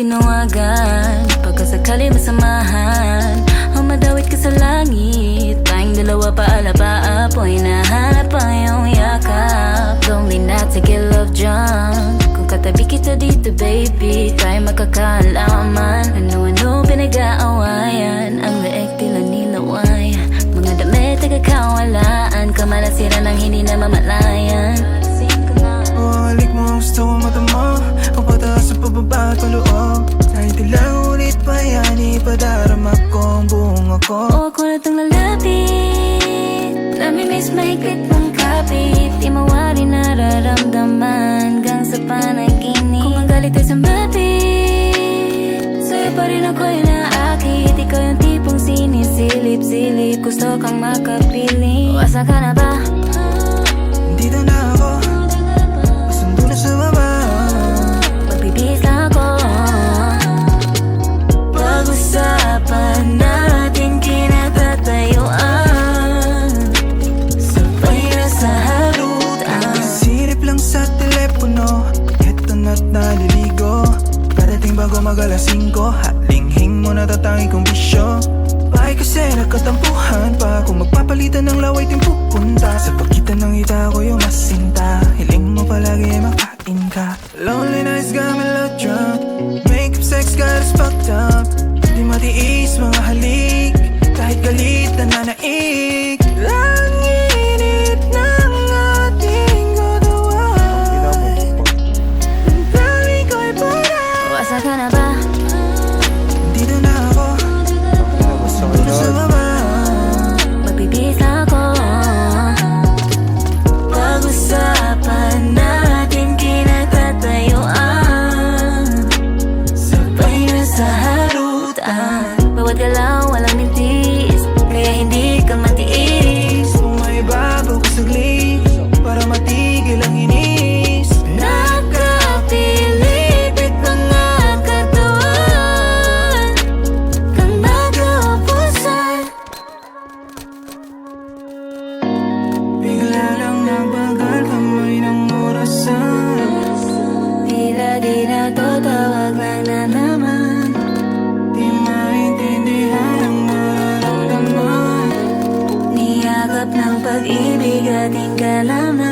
tinawagan, pagkasakali masamahan o madawit ka sa langit. Tayong dalawa paala-paapoy, nahanap pa yung yakap. Lonely nights I get love drunk. Kung katabi kita dito baby, tayo magkakaalaman. Ano-ano pinag-aawayan, ang leeg tila nilaway. Mga damit nagkakawalaan, kamalasiran ng hindi na mamalayan. Halik mo, gusto ko matama, ang pataas sa pababa at paloob. Kahit ilang ulit pa yan, ipadarama ko ang buong ako. O ako na itong lalapit, namimiss mahigpit mong kapit. Di mawari nararamdaman, hanggang sa panaginip. Kung ang galit ay sambapit, sa'yo pa rin ako'y naakit. Ikaw yung tipong sinisilip-silip, gusto kang makapiling. Asa ka na ba? Dito na ako, pasundo na sa baba. Magbibihis lang ako, pag-usapan natin kinatatayuan, sabay na sa harutan. Silip lang sa telepono, eto na't naliligo. Karating bago mag-alas 5, halinghing mo natatangi kong bisyo. Bakit kasi nagkatampuhan pa, kung magpapalitan ng laway din pupunta. Sa pagitan ng ita ko yung masinta, hiling mo palagi makain ka. Lonely nights got me love drunk, makeup sex got us fucked up. Di matiis mga halik, kahit galit na nanaig. Ang init ng ating katawan, ang dami ko'y parang. Asa ka na ba? Dito na ako, pasundo na sa baba. Magbibihis lang ako, pag-usapan natin kinatatayuan, sabay na sa harutan. Bawat galaw walang mintis, kaya hindi ka matiis. Kung may bago ko saglit, para matigil ang inis. Nakapilipit mga katawan, kang nag-uupusan. Bigla lang nagbagal kamay ng orasan. Tila di na to, tawag lang na naman. Di maintindihan ang nararamdaman. Niyakap ng pag-ibig ating kalaman.